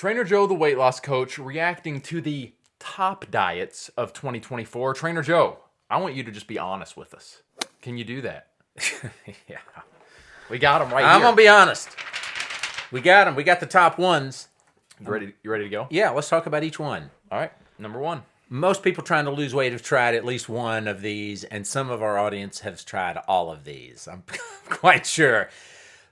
Trainer Joe, the weight loss coach, reacting to the top diets of 2024. Trainer Joe, I want you to just be honest with us. Can you do that? Yeah. We got them right I'm here. going to be honest. We got them. We got the top ones. You ready to go? Yeah, let's talk about each one. All right. Number one. Most people trying to lose weight have tried at least one of these, and some of our audience has tried all of these. I'm quite sure.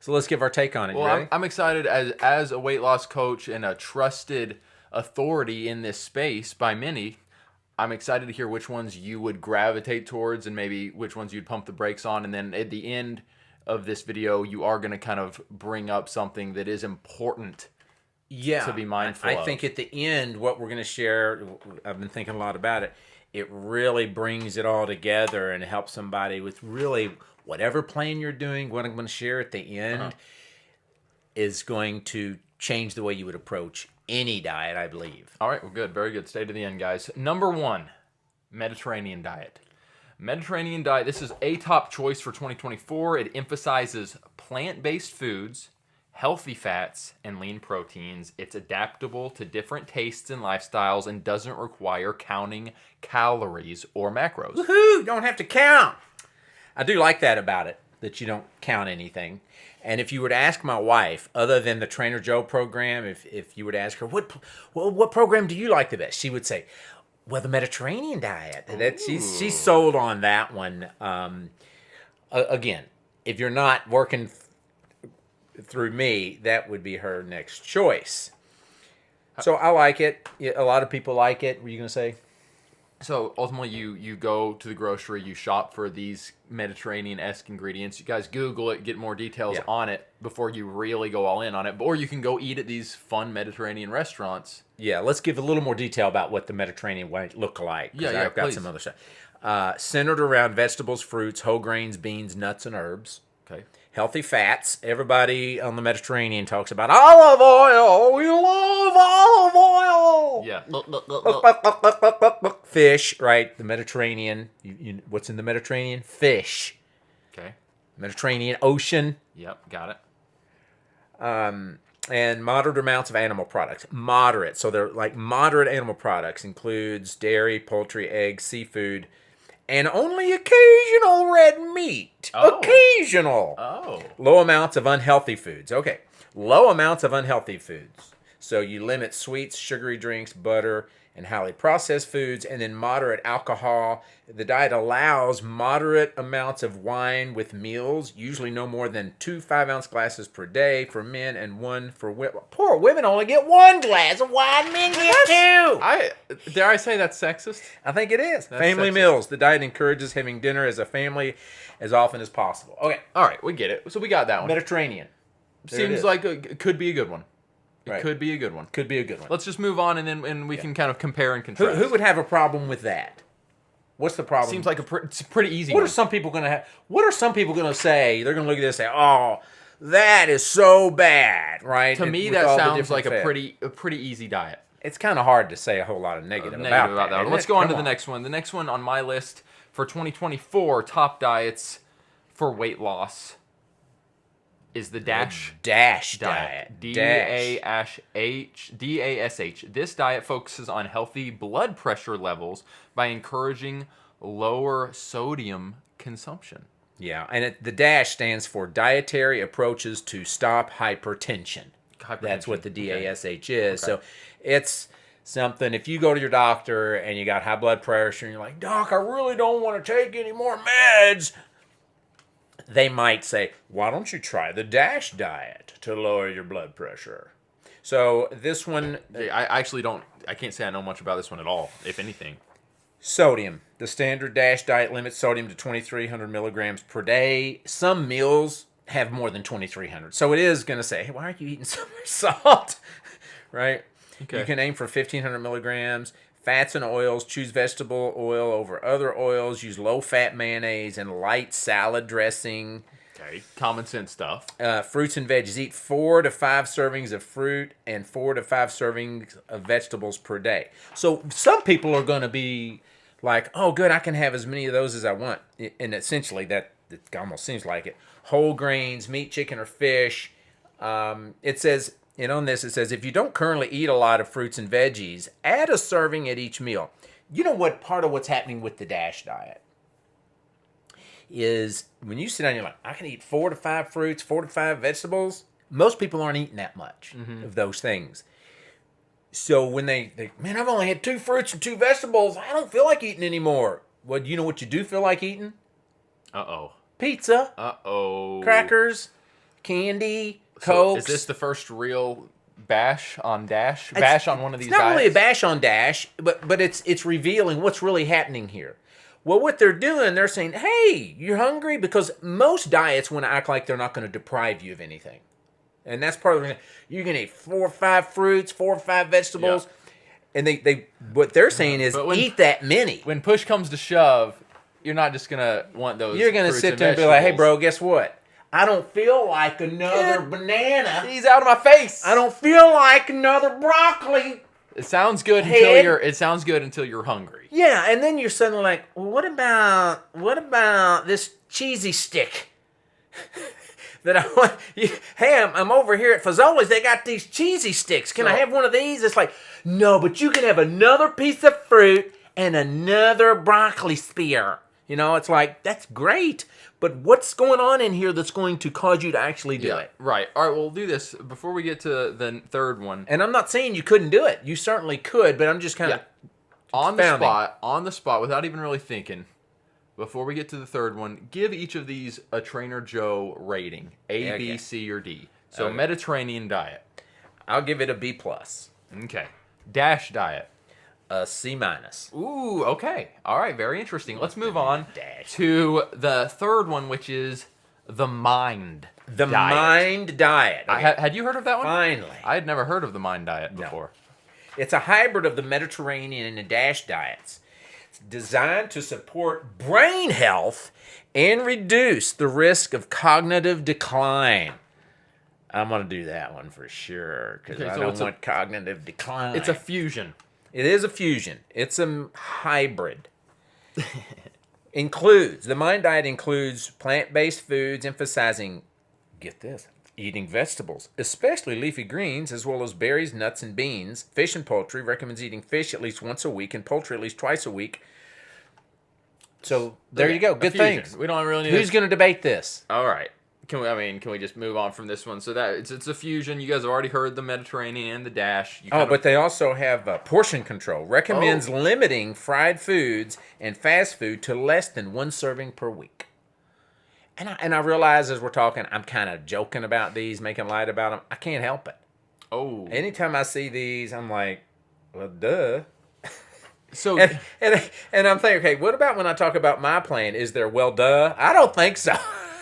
So let's give our take on it. Well, I'm excited as a weight loss coach and a trusted authority in this space by many. I'm excited to hear which ones you would gravitate towards and maybe which ones you'd pump the brakes on. And then at the end of this video, you are going to kind of bring up something that is important to be mindful of. I think at the end, what we're going to share, I've been thinking a lot about it, it really brings it all together and helps somebody with really whatever plan you're doing. What I'm going to share at the end is going to change the way you would approach any diet, I believe. All right, well, good. Very good. Stay to the end, guys. Number one, Mediterranean diet. Mediterranean diet, this is a top choice for 2024. It emphasizes plant-based foods, healthy fats, and lean proteins. It's adaptable to different tastes and lifestyles and doesn't require counting calories or macros. Woohoo! Don't have to count. I do like that about it, that you don't count anything. And if you were to ask my wife, other than the Trainer Joe program, if you were to ask her, what program do you like the best? She would say, well, the Mediterranean diet. That she's sold on that one. Again, if you're not working through me, that would be her next choice. So I like it. A lot of people like it. What were you going to say? So ultimately, you go to the grocery, you shop for these Mediterranean-esque ingredients. You guys Google it, get more details on it before you really go all in on it. Or you can go eat at these fun Mediterranean restaurants. Yeah, let's give a little more detail about what the Mediterranean might look like. Yeah, I've got please. some other stuff. Centered around vegetables, fruits, whole grains, beans, nuts, and herbs. Okay. Healthy fats. Everybody on the Mediterranean talks about olive oil. We love olive oil. Yeah. Fish, right? The Mediterranean. What's in the Mediterranean? Fish. Okay. Mediterranean Ocean. Yep, got it. And moderate amounts of animal products. Moderate. So they're like moderate animal products. Includes dairy, poultry, eggs, seafood, and only occasional red meat. Oh. Occasional. Oh. Low amounts of unhealthy foods. Okay. Low amounts of unhealthy foods. So you limit sweets, sugary drinks, butter, and highly processed foods, and then moderate alcohol. The diet allows moderate amounts of wine with meals, usually no more than 2 5-ounce glasses per day for men and 1 for women. Poor women only get 1 glass of wine, men get 2. Dare I say that's sexist? I think it is. That's Family sexist. meals. The diet encourages having dinner as a family as often as possible. Okay. All right, we get it. So we got that one. Mediterranean. There it Seems is. like it could be a good one. It Right. could be a good one. Could be a good one. Let's just move on, and then we can kind of compare and contrast. Who would have a problem with that? What's the problem? Seems like it's a pretty easy What one. are some people going to have? What are some people going to say? They're going to look at this and say, "Oh, that is so bad," right? To me, With that all the sounds like different a pretty easy diet. It's kind of hard to say a whole lot of negative Negative about that. one. Let's go on to the next one. The next one on my list for 2024 top diets for weight loss is the DASH diet. DASH. This diet focuses on healthy blood pressure levels by encouraging lower sodium consumption. Yeah, and the DASH stands for Dietary Approaches to Stop Hypertension. That's what the DASH is. So it's something, if you go to your doctor and you got high blood pressure and you're like, "Doc, I really don't want to take any more meds," they might say, "Why don't you try the DASH diet to lower your blood pressure?" So this one, I actually don't. I can't say I know much about this one at all, if anything. sodium. The standard DASH diet limits sodium to 2,300 milligrams per day. Some meals have more than 2,300. So it is going to say, "Hey, why are you eating so much salt?" Right? Okay. You can aim for 1,500 milligrams. Fats and oils, choose vegetable oil over other oils. Use low-fat mayonnaise and light salad dressing. Okay, common sense stuff. Fruits and veggies. Eat 4 to 5 servings of fruit and 4 to 5 servings of vegetables per day. So some people are going to be like, "Oh, good, I can have as many of those as I want." And essentially, that it almost seems like it. Whole grains, meat, chicken, or fish. It says And on this, it says, if you don't currently eat a lot of fruits and veggies, add a serving at each meal. You know what? Part of what's happening with the DASH diet is when you sit down, you're like, I can eat 4 to 5 fruits, 4 to 5 vegetables. Most people aren't eating that much of those things. So when they, man, I've only had 2 fruits and 2 vegetables. I don't feel like eating anymore. Well, you know what you do feel like eating? Uh-oh. Pizza. Uh-oh. Crackers. Candy. So Cokes. is this the first real bash on Dash? Bash on one of these It's not diets? really a bash on Dash, but it's revealing what's really happening here. Well, what they're doing, they're saying, hey, you're hungry? Because most diets want to act like they're not going to deprive you of anything. And that's part of the reason. You're going to eat 4 or 5 fruits, 4 or 5 vegetables. Yeah. And they what they're saying is eat that many. When push comes to shove, you're not just going to want those. You're going to sit there and be like, hey, bro, guess what? I don't feel like another banana. He's out of my face. I don't feel like another broccoli. It sounds good until you're hungry. Yeah, and then you're suddenly like, well, what about this cheesy stick? That I want. Hey, I'm over here at Fazoli's. They got these cheesy sticks. Can I have one of these? It's like, no, but you can have another piece of fruit and another broccoli spear. You know, it's like, that's great. But what's going on in here that's going to cause you to actually do it? Right. All right, we'll do this before we get to the third one. And I'm not saying you couldn't do it. You certainly could, but I'm just kind of on the spot, without even really thinking. Before we get to the third one, give each of these a Trainer Joe rating. A, B, C, or D. So Mediterranean diet. I'll give it a B+. Okay. Dash diet. A C-. Ooh, okay. All right, very interesting. Let's move on to the third one, which is the Mind The diet. Mind diet. Okay. Had you heard of that one? Finally. I had never heard of the Mind diet before. No. It's a hybrid of the Mediterranean and the DASH diets. It's designed to support brain health and reduce the risk of cognitive decline. I'm going to do that one for sure because I don't want cognitive decline. It's a fusion. It is a fusion. It's a hybrid. The Mind diet includes plant-based foods, emphasizing, get this, eating vegetables, especially leafy greens, as well as berries, nuts, and beans. Fish and poultry. Recommends eating fish at least once a week and poultry at least twice a week. So there you go. Good things. We don't really need. Who's going to debate this? All right. Can we just move on from this one? So that it's a fusion. You guys have already heard the Mediterranean and the Dash. But they also have portion control. Recommends limiting fried foods and fast food to less than 1 serving per week. And I realize as we're talking, I'm kind of joking about these, making light about them. I can't help it. Oh. Anytime I see these, I'm like, well, duh. So and I'm thinking, okay, what about when I talk about my plan? Is there duh? I don't think so.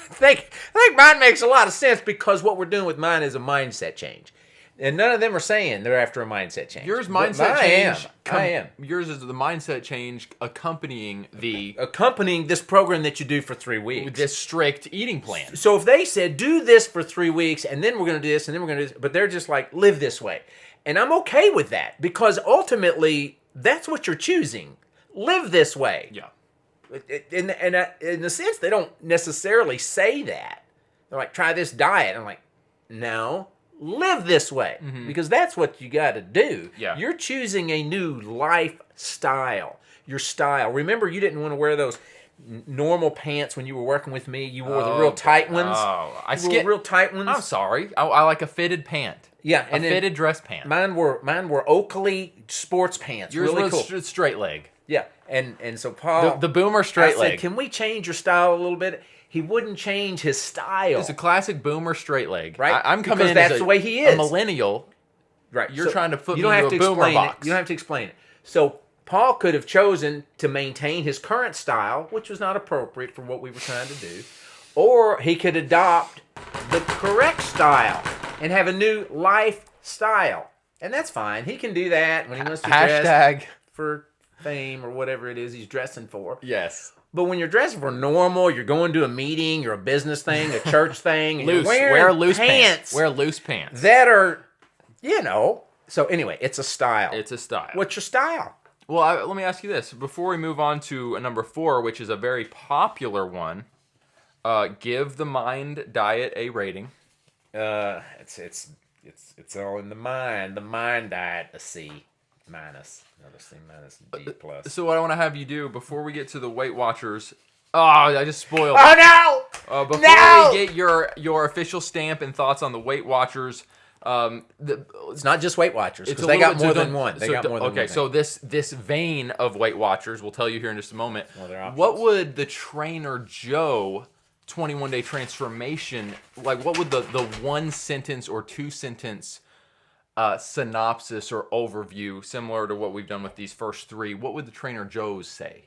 I think mine makes a lot of sense because what we're doing with mine is a mindset change. And none of them are saying they're after a mindset change. Yours mindset change. I am. Yours is the mindset change accompanying this program that you do for 3 weeks. This strict eating plan. So if they said, do this for 3 weeks, and then we're going to do this, and then we're going to do this, but they're just like, live this way. And I'm okay with that because ultimately, that's what you're choosing. Live this way. Yeah. In a sense, they don't necessarily say that. They're like, try this diet. I'm like, no, live this way. Mm-hmm. Because that's what you got to do. Yeah. You're choosing a new lifestyle. Your style. Remember, you didn't want to wear those normal pants when you were working with me. You wore the real tight ones. Oh, real tight ones. I'm sorry. I like a fitted pant. Yeah, and a fitted dress pant. Mine were Oakley sports pants. Yours really was cool. Straight leg. Yeah, and so Paul, the boomer straight leg. Said, can we change your style a little bit? He wouldn't change his style. It's a classic boomer straight leg. Right? I'm coming because in that's as the way he is. A millennial. Right. You're trying to put me into a boomer box. You don't have to explain it. So Paul could have chosen to maintain his current style, which was not appropriate for what we were trying to do, or he could adopt the correct style and have a new lifestyle. And that's fine. He can do that when he wants to dress for fame or whatever it is he's dressing for. Yes. But when you're dressing for normal, you're going to a meeting, you're a business thing, a church thing, and wear loose pants. Wear loose pants. That are, So anyway, it's a style. It's a style. What's your style? Well, let me ask you this. Before we move on to number 4, which is a very popular one, give the Mind diet a rating. It's It's all in the mind. The mind diet, a C minus, another C minus, D plus. So what I want to have you do before we get to the Weight Watchers. Oh, I just spoiled. Oh no! Before we get your official stamp and thoughts on the Weight Watchers, It's not just Weight Watchers because they got more than one. They got more than one. Okay, so this vein of Weight Watchers, we'll tell you here in just a moment. Well, they're options. What would the Trainer Joe 21-day transformation, like what would the one sentence or two sentence synopsis or overview, similar to what we've done with these first three, what would the Trainer Joes say?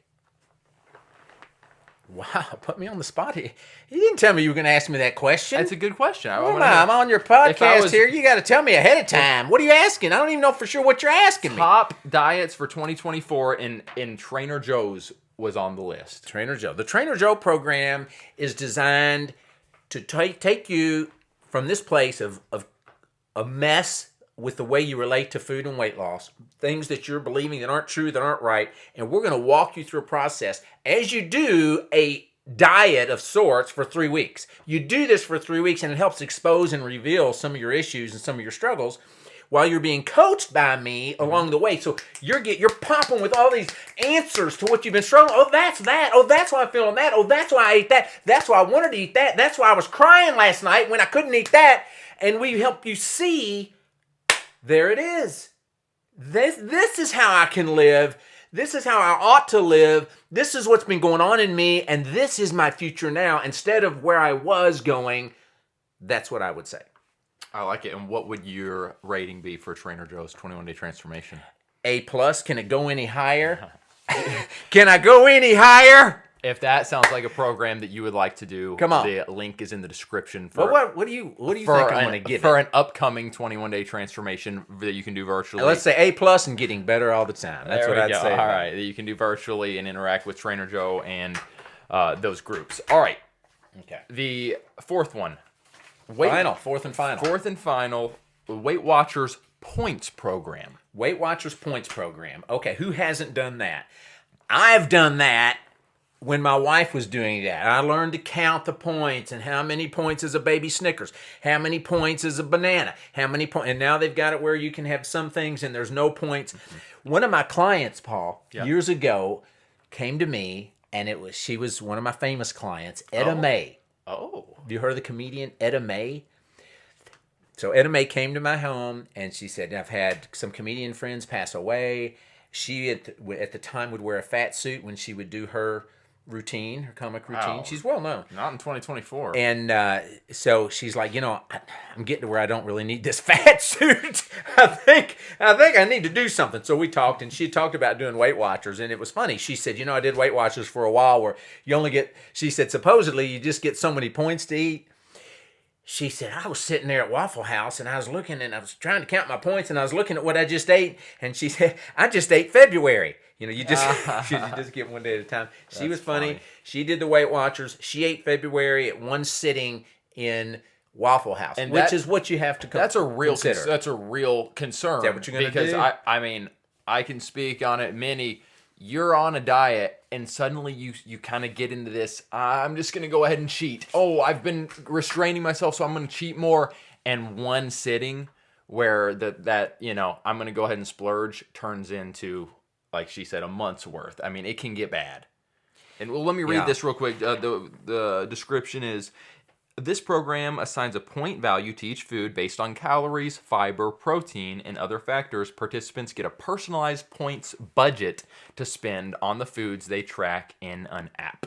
Wow, put me on the spot here. You didn't tell me you were going to ask me that question. That's a good question. I'm on your podcast here. You got to tell me ahead of time. What are you asking? I don't even know for sure what you're asking me. Top diets for 2024 in Trainer Joe's was on the list. Trainer Joe. The Trainer Joe program is designed to take you from this place of a mess with the way you relate to food and weight loss, things that you're believing that aren't true, that aren't right, and we're going to walk you through a process as you do a diet of sorts for 3 weeks. You do this for 3 weeks, and it helps expose and reveal some of your issues and some of your struggles while you're being coached by me along the way. So you're popping with all these answers to what you've been struggling. Oh, that's that. Oh, that's why I'm feeling that. Oh, that's why I ate that. That's why I wanted to eat that. That's why I was crying last night when I couldn't eat that. And we help you see, there it is. This is how I can live. This is how I ought to live. This is what's been going on in me, and this is my future now. Instead of where I was going, that's what I would say. I like it. And what would your rating be for Trainer Joe's 21-day transformation? A plus. Can it go any higher? Can I go any higher? If that sounds like a program that you would like to do, come on. The link is in the description. For what do you think I'm going to get for an upcoming 21-day transformation that you can do virtually? Let's say A plus and getting better all the time. That's what I'd say. All right, that you can do virtually and interact with Trainer Joe and those groups. All right. Okay. The fourth one. Fourth and final. Weight Watchers Points Program. Weight Watchers Points Program. Okay, who hasn't done that? I've done that. When my wife was doing that, I learned to count the points and how many points is a baby Snickers, how many points is a banana, how many points, and now they've got it where you can have some things and there's no points. One of my clients, Paul, years ago, came to me, and she was one of my famous clients, Etta May. Oh. Have you heard of the comedian Etta May? So Etta May came to my home, and she said, I've had some comedian friends pass away. She, at the time, would wear a fat suit when she would do her routine, her comic routine. Wow. She's well known. Not in 2024. And so she's like, I'm getting to where I don't really need this fat suit. I think I need to do something. So we talked, and she talked about doing Weight Watchers, and it was funny. She said, I did Weight Watchers for a while where you only get, she said, supposedly you just get so many points to eat. She said, I was sitting there at Waffle House, and I was looking, and I was trying to count my points, and I was looking at what I just ate, and she said, I just ate February. You just get one day at a time. She was funny. She did the Weight Watchers. She ate February at one sitting in Waffle House, and which is what you have to consider. That's a real concern. Is that what you're going to do? Because I mean, I can speak on it. Minnie, you're on a diet, and suddenly you kind of get into this, I'm just going to go ahead and cheat. Oh, I've been restraining myself, so I'm going to cheat more. And one sitting where I'm going to go ahead and splurge turns into, like she said, a month's worth. I mean, it can get bad. And let me read this real quick. The description is, this program assigns a point value to each food based on calories, fiber, protein, and other factors. Participants get a personalized points budget to spend on the foods they track in an app.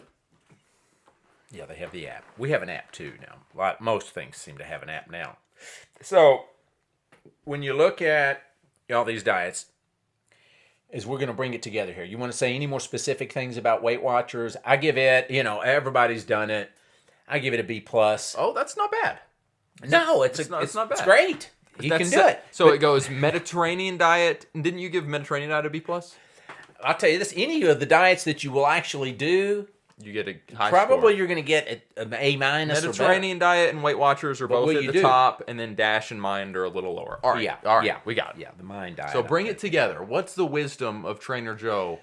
Yeah, they have the app. We have an app too now. Like most things seem to have an app now. So when you look at all these diets, is we're going to bring it together here. You want to say any more specific things about Weight Watchers? I give it, everybody's done it. I give it a B plus. Oh, that's not bad. No, it's not bad. It's great. You can do it. So it goes Mediterranean diet. Didn't you give Mediterranean diet a B plus? I'll tell you this: any of the diets that you will actually do, you get a high probably score. You're going to get an A minus. Mediterranean diet and Weight Watchers are both at the top, and then Dash and Mind are a little lower. All right, we got it. Yeah, the Mind diet. So bring it together. What's the wisdom of Trainer Joe?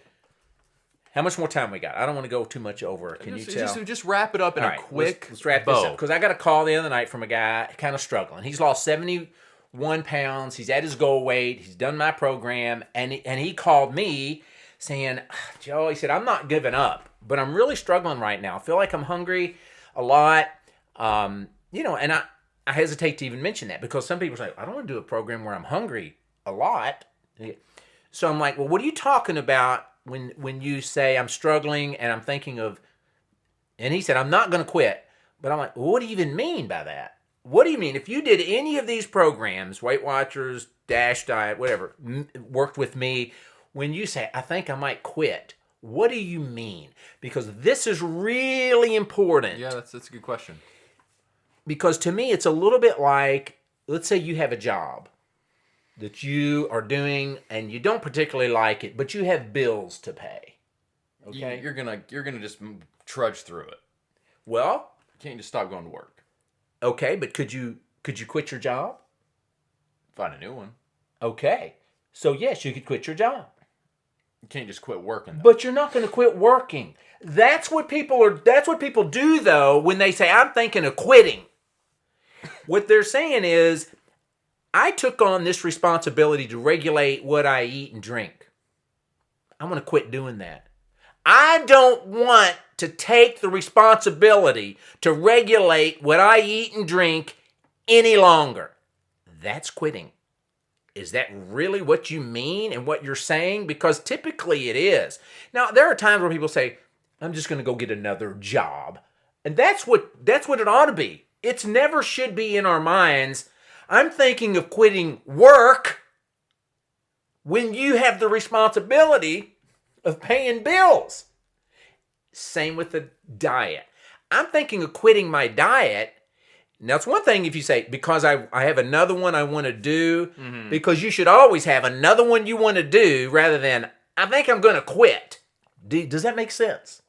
How much more time we got? I don't want to go too much over. Can you tell? Just wrap it up in a quick let's wrap this up. Because I got a call the other night from a guy kind of struggling. He's lost 71 1 pound. He's at his goal weight. He's done my program. And he called me saying, Joe, he said, I'm not giving up, but I'm really struggling right now. I feel like I'm hungry a lot. And I hesitate to even mention that because some people say, I don't want to do a program where I'm hungry a lot. So I'm like, well, what are you talking about when you say I'm struggling and I'm thinking of, and he said, I'm not going to quit. But I'm like, well, what do you even mean by that? What do you mean? If you did any of these programs, Weight Watchers, Dash Diet, whatever, worked with me, when you say, I think I might quit, what do you mean? Because this is really important. Yeah, that's a good question. Because to me, it's a little bit like, let's say you have a job that you are doing and you don't particularly like it, but you have bills to pay. Okay? You're gonna just trudge through it. Well, You can't just stop going to work. okay, but could you quit your job? Find a new one. Okay. So yes, you could quit your job. You can't just quit working, though. But you're not going to quit working. That's what people do though when they say I'm thinking of quitting. What they're saying is I took on this responsibility to regulate what I eat and drink. I'm going to quit doing that. I don't want to take the responsibility to regulate what I eat and drink any longer. That's quitting. Is that really what you mean and what you're saying? Because typically it is. Now, there are times where people say, I'm just going to go get another job. And that's what it ought to be. It's never should be in our minds, I'm thinking of quitting work when you have the responsibility of paying bills. Same with the diet. I'm thinking of quitting my diet. Now, it's one thing if you say, because I have another one I want to do, because you should always have another one you want to do rather than, I think I'm going to quit. Does that make sense?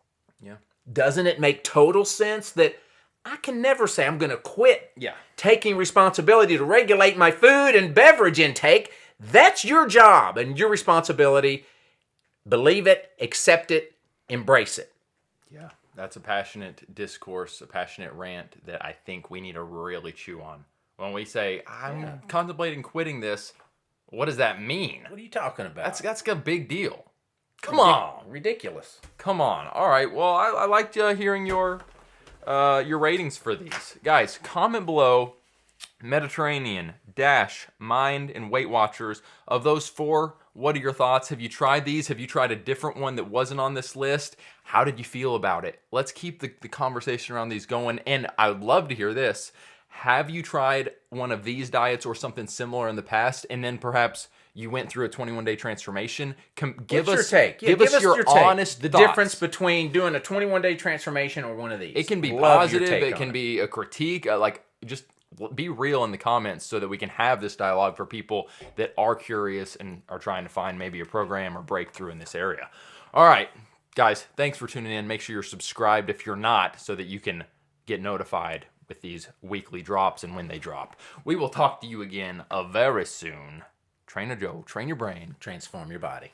Yeah. Doesn't it make total sense that I can never say I'm going to quit taking responsibility to regulate my food and beverage intake? That's your job and your responsibility. Believe it, accept it, embrace it. Yeah. That's a passionate discourse, a passionate rant that I think we need to really chew on. When we say, I'm contemplating quitting this, what does that mean? What are you talking about? That's a big deal. Come on. Ridiculous. Come on. All right. Well, I liked hearing your ratings for these. Guys, comment below Mediterranean, Dash, Mind, and Weight Watchers. Of those four, what are your thoughts? Have you tried these? Have you tried a different one that wasn't on this list? How did you feel about it? Let's keep the conversation around these going. And I would love to hear this. Have you tried one of these diets or something similar in the past? And then perhaps you went through a 21-day transformation. Give us your take. Give us your honest the thoughts. Difference between doing a 21-day transformation or one of these. It can be Love positive. your take It can be a critique. Just be real in the comments so that we can have this dialogue for people that are curious and are trying to find maybe a program or breakthrough in this area. All right, guys, thanks for tuning in. Make sure you're subscribed if you're not so that you can get notified with these weekly drops and when they drop. We will talk to you again very soon. Trainer Joe, train your brain. Transform your body.